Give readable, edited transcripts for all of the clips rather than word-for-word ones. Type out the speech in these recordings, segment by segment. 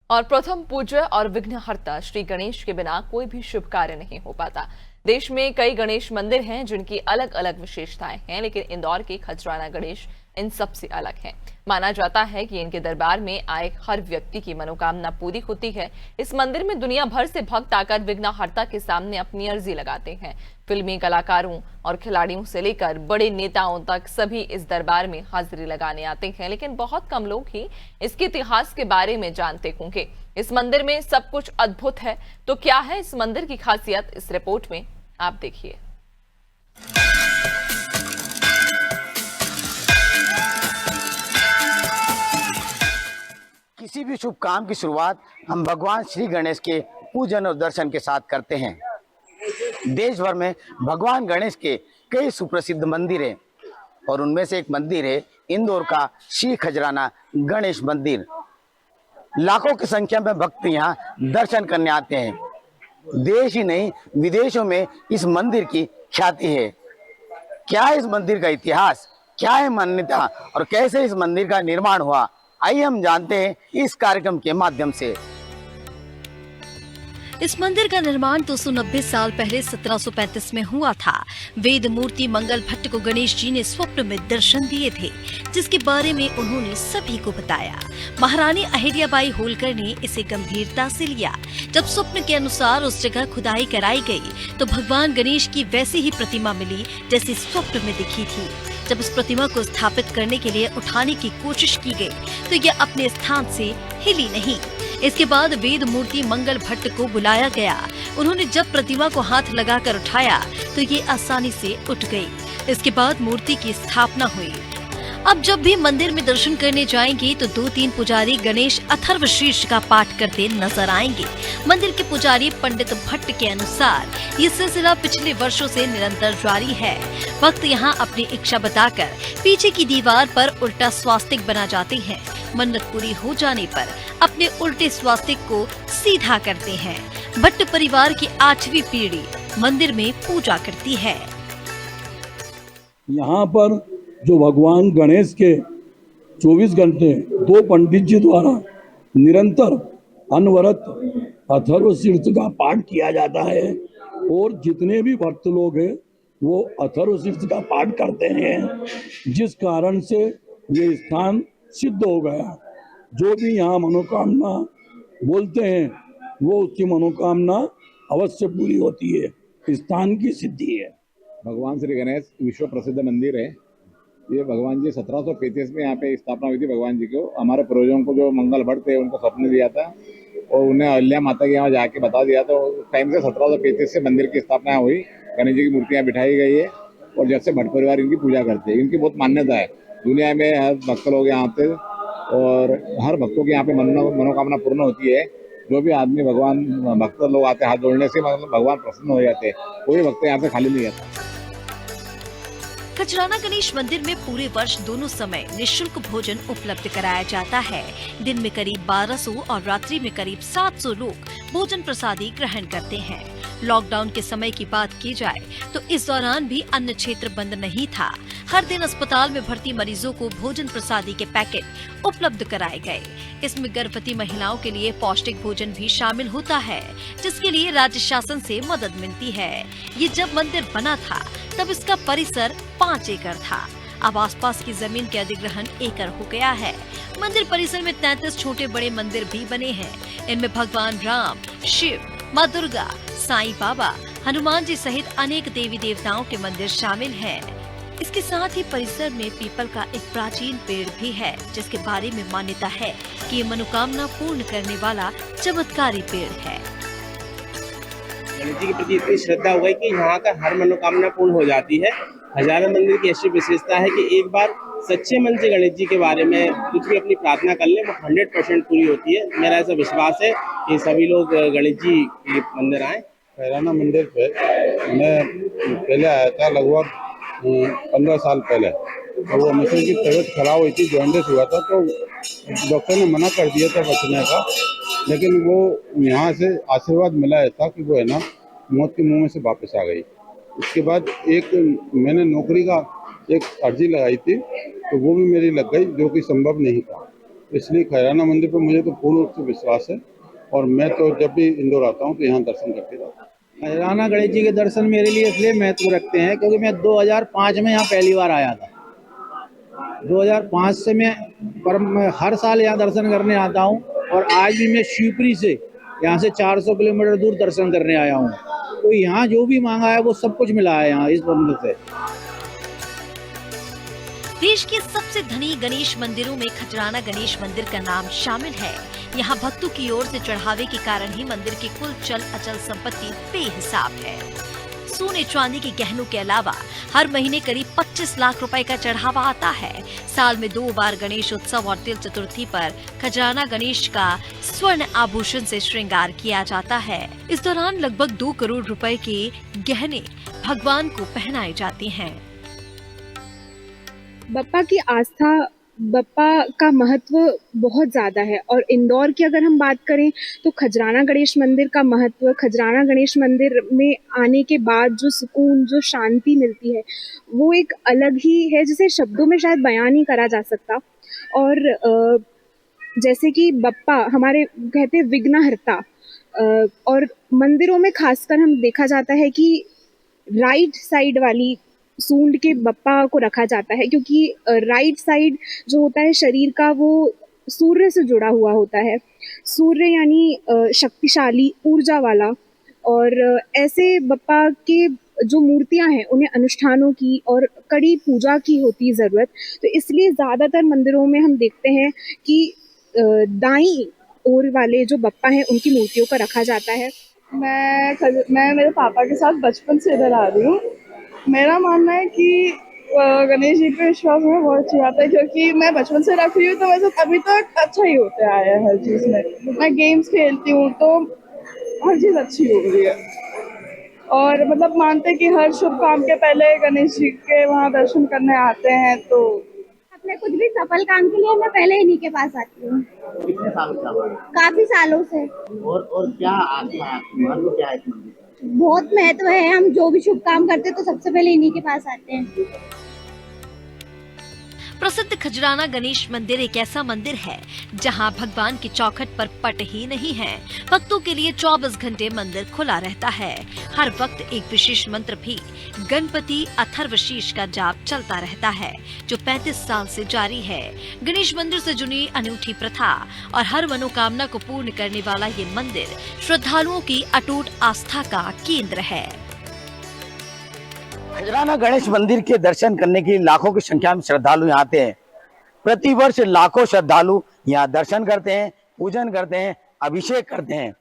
और प्रथम पूज्य और विघ्नहर्ता श्री गणेश के बिना कोई भी शुभ कार्य नहीं हो पाता। देश में कई गणेश मंदिर हैं जिनकी अलग अलग विशेषताएं हैं, लेकिन इंदौर के खजराना गणेश इन सबसे अलग हैं। माना जाता है कि इनके दरबार में आए हर व्यक्ति की मनोकामना पूरी होती है। इस मंदिर में दुनिया भर से भक्त आकर विघ्नहर्ता के सामने अपनी अर्जी लगाते हैं। फिल्मी कलाकारों और खिलाड़ियों से लेकर बड़े नेताओं तक सभी इस दरबार में हाजिरी लगाने आते हैं, लेकिन बहुत कम लोग ही इसके इतिहास के बारे में जानते होंगे। इस मंदिर में सब कुछ अद्भुत है, तो क्या है इस मंदिर की खासियत, इस रिपोर्ट में आप देखिए। किसी भी शुभ काम की शुरुआत हम भगवान श्री गणेश के पूजन और दर्शन के साथ करते हैं। देश भर में भगवान गणेश के कई सुप्रसिद्ध मंदिर हैं और उनमें से एक मंदिर है इंदौर का श्री खजराना गणेश मंदिर। लाखों की संख्या में भक्त यहाँ दर्शन करने आते हैं। देश ही नहीं, विदेशों में इस मंदिर की ख्याति है। क्या है इस मंदिर का इतिहास, क्या है मान्यता और कैसे इस मंदिर का निर्माण हुआ, आइए हम जानते हैं इस कार्यक्रम के माध्यम से। इस मंदिर का निर्माण 290 साल पहले 1735 में हुआ था। वेद मूर्ति मंगल भट्ट को गणेश जी ने स्वप्न में दर्शन दिए थे, जिसके बारे में उन्होंने सभी को बताया। महारानी अहिल्याबाई होलकर ने इसे गंभीरता से लिया। जब स्वप्न के अनुसार उस जगह खुदाई कराई गई तो भगवान गणेश की वैसी ही प्रतिमा मिली जैसी स्वप्न में दिखी थी। जब उस प्रतिमा को स्थापित करने के लिए उठाने की कोशिश की गई तो यह अपने स्थान से हिली नहीं। इसके बाद वेद मूर्ति मंगल भट्ट को बुलाया गया। उन्होंने जब प्रतिमा को हाथ लगाकर उठाया तो ये आसानी से उठ गई। इसके बाद मूर्ति की स्थापना हुई। अब जब भी मंदिर में दर्शन करने जाएंगे तो 2-3 पुजारी गणेश अथर्व शीर्ष का पाठ करते नजर आएंगे। मंदिर के पुजारी पंडित भट्ट के अनुसार ये सिलसिला पिछले वर्षों से निरंतर जारी है। भक्त यहाँ अपनी इच्छा बताकर पीछे की दीवार पर उल्टा स्वास्तिक बना जाते हैं। मन्नत पूरी हो जाने पर अपने उल्टे स्वास्तिक को सीधा करते हैं। भट्ट परिवार की 8वीं पीढ़ी मंदिर में पूजा करती है। यहाँ पर जो भगवान गणेश के 24 घंटे 2 पंडित जी द्वारा निरंतर अनवरत अथर्व शीर्ष का पाठ किया जाता है और जितने भी भक्त लोग हैं वो अथर्व शीर्ष का पाठ करते हैं, जिस कारण से ये स्थान सिद्ध हो गया। जो भी यहाँ मनोकामना बोलते हैं वो उसकी मनोकामना अवश्य पूरी होती है, स्थान की सिद्धि है। भगवान श्री गणेश विश्व प्रसिद्ध मंदिर है। ये भगवान जी 1735 में यहाँ पे स्थापना हुई थी। भगवान जी को हमारे पूर्वजों को जो मंगल भट्ट थे उनको स्वप्न दिया था और उन्हें अहिल्या माता के यहाँ जाके बता दिया। तो उस टाइम से 1735 से मंदिर की स्थापना हुई। गणेश जी की मूर्तियाँ बिठाई गई है और जब से भट्ट परिवार इनकी पूजा करते हैं। इनकी बहुत मान्यता है। दुनिया में हर भक्त लोग यहाँ आते और हर भक्तों की यहाँ पे मनोकामना पूर्ण होती है। जो भी आदमी भगवान भक्त लोग आते हैं हाथ जोड़ने से मतलब भगवान प्रसन्न हो जाते हैं। कोई भक्त यहाँ से खाली नहीं आता। खजराना गणेश मंदिर में पूरे वर्ष दोनों समय निःशुल्क भोजन उपलब्ध कराया जाता है। दिन में करीब 1200 और रात्रि में करीब 700 लोग भोजन प्रसादी ग्रहण करते हैं। लॉकडाउन के समय की बात की जाए तो इस दौरान भी अन्य क्षेत्र बंद नहीं था। हर दिन अस्पताल में भर्ती मरीजों को भोजन प्रसादी के पैकेट उपलब्ध कराए गए। इसमें गर्भवती महिलाओं के लिए पौष्टिक भोजन भी शामिल होता है, जिसके लिए राज्य शासन से मदद मिलती है। ये जब मंदिर बना था तब इसका परिसर 5 एकड़ था। अब आसपास की जमीन के अधिग्रहण एकड़ हो गया है। मंदिर परिसर में 33 छोटे बड़े मंदिर भी बने हैं। इनमें भगवान राम, शिव, माँ दुर्गा, साईं बाबा, हनुमान जी सहित अनेक देवी देवताओं के मंदिर शामिल हैं। इसके साथ ही परिसर में पीपल का एक प्राचीन पेड़ भी है, जिसके बारे में मान्यता है कि ये मनोकामना पूर्ण करने वाला चमत्कारी पेड़ है। गणेश जी के प्रति इतनी श्रद्धा हो गई कि यहाँ का हर मनोकामना पूर्ण हो जाती है। खजराना मंदिर की ऐसी विशेषता है कि एक बार सच्चे मन से गणेश जी के बारे में कुछ भी अपनी प्रार्थना कर ले वो 100% पूरी होती है। मेरा ऐसा विश्वास है कि सभी लोग गणेश जी के मंदिर आए। खजराना मंदिर पे मैं पहले आया था लगभग 15 साल पहले। तो वो मिसेज की तबीयत खराब हुई थी, जॉन्डिस हुआ था, तो डॉक्टर ने मना कर दिया था बचने का। लेकिन वो यहाँ से आशीर्वाद मिला था कि वो है ना मौत के मुंह में से वापस आ गई। उसके बाद मैंने नौकरी का एक अर्जी लगाई थी तो वो भी मेरी लग गई, जो कि संभव नहीं था। इसलिए खैराना मंदिर पर मुझे तो पूर्ण रूप से विश्वास है और मैं तो जब भी इंदौर आता हूँ तो यहाँ दर्शन करके जाता हूँ। खैराना गणेश जी के दर्शन मेरे लिए इसलिए महत्व रखते हैं क्योंकि मैं 2005 में यहाँ पहली बार आया था। 2005 से मैं हर साल यहाँ दर्शन करने आता हूँ और आज भी मैं शिवपुरी से यहाँ से 400 किलोमीटर दूर दर्शन करने आया हूँ। तो यहाँ जो भी मांगा है वो सब कुछ मिला है यहाँ इस मंदिर से। देश के सबसे धनी गणेश मंदिरों में खजराना गणेश मंदिर का नाम शामिल है। यहाँ भक्तों की ओर से चढ़ावे के कारण ही मंदिर की कुल चल अचल संपत्ति बेहिसाब है। सोने चांदी के गहनों के अलावा हर महीने करीब 25 लाख रुपए का चढ़ावा आता है। साल में 2 बार गणेश उत्सव और तिल चतुर्थी पर खजराना गणेश का स्वर्ण आभूषण से श्रृंगार किया जाता है। इस दौरान लगभग 2 करोड़ रुपए के गहने भगवान को पहनाए जाते हैं। बप्पा की आस्था, बप्पा का महत्व बहुत ज़्यादा है और इंदौर की अगर हम बात करें तो खजराना गणेश मंदिर का महत्व, खजराना गणेश मंदिर में आने के बाद जो सुकून, जो शांति मिलती है वो एक अलग ही है जिसे शब्दों में शायद बयान नहीं करा जा सकता। और जैसे कि बप्पा हमारे कहते हैं विघ्नहर्ता, और मंदिरों में खासकर हम देखा जाता है कि राइट साइड वाली सूंड के बप्पा को रखा जाता है क्योंकि राइट साइड जो होता है शरीर का वो सूर्य से जुड़ा हुआ होता है। सूर्य यानी शक्तिशाली, ऊर्जा वाला। और ऐसे बप्पा के जो मूर्तियां हैं उन्हें अनुष्ठानों की और कड़ी पूजा की होती ज़रूरत। तो इसलिए ज़्यादातर मंदिरों में हम देखते हैं कि दाईं ओर वाले जो बप्पा हैं उनकी मूर्तियों को रखा जाता है। मैं मेरे पापा के साथ बचपन से इधर आ रही हूँ। मेरा मानना है कि गणेश जी पे विश्वास में बहुत अच्छी बात है क्योंकि मैं बचपन से रख रही हूँ तो वैसे अभी तक अच्छा ही होते आया है हर चीज़ में। मैं गेम्स खेलती हूँ तो हर चीज़ अच्छी हो रही है और मतलब मानते हैं कि हर शुभ काम के पहले गणेश जी के वहाँ दर्शन करने आते हैं। तो अपने कुछ भी सफल काम के लिए मैं पहले इन्हीं के पास आती हूँ। कितने साल से? काफी सालों से। और क्या आस्था है, महत्व क्या है इस मंदिर? बहुत महत्व है। हम जो भी शुभ काम करते हैं तो सबसे पहले इन्हीं के पास आते हैं। प्रसिद्ध खजराना गणेश मंदिर एक ऐसा मंदिर है जहां भगवान की चौखट पर पट ही नहीं है। भक्तों के लिए 24 घंटे मंदिर खुला रहता है। हर वक्त एक विशेष मंत्र भी गणपति अथर्वशीष का जाप चलता रहता है जो 35 साल से जारी है। गणेश मंदिर से जुड़ी अनूठी प्रथा और हर मनोकामना को पूर्ण करने वाला ये मंदिर श्रद्धालुओं की अटूट आस्था का केंद्र है। खजराना गणेश मंदिर के दर्शन करने के लिए लाखों की संख्या में श्रद्धालु यहाँ आते हैं। प्रतिवर्ष लाखों श्रद्धालु यहाँ दर्शन करते हैं, पूजन करते हैं, अभिषेक करते हैं।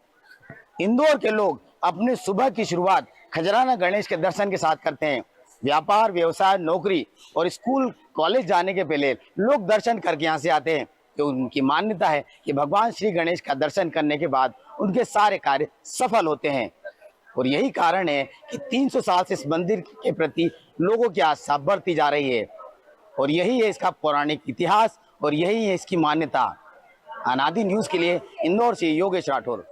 इंदौर के लोग अपने सुबह की शुरुआत खजराना गणेश के दर्शन के साथ करते हैं। व्यापार, व्यवसाय, नौकरी और स्कूल कॉलेज जाने के पहले लोग दर्शन करके यहाँ से आते हैं। तो उनकी मान्यता है कि भगवान श्री गणेश का दर्शन करने के बाद उनके सारे कार्य सफल होते हैं। और यही कारण है कि 300 साल से इस मंदिर के प्रति लोगों की आस्था बढ़ती जा रही है। और यही है इसका पौराणिक इतिहास और यही है इसकी मान्यता। अनादि न्यूज़ के लिए इंदौर से योगेश राठौर।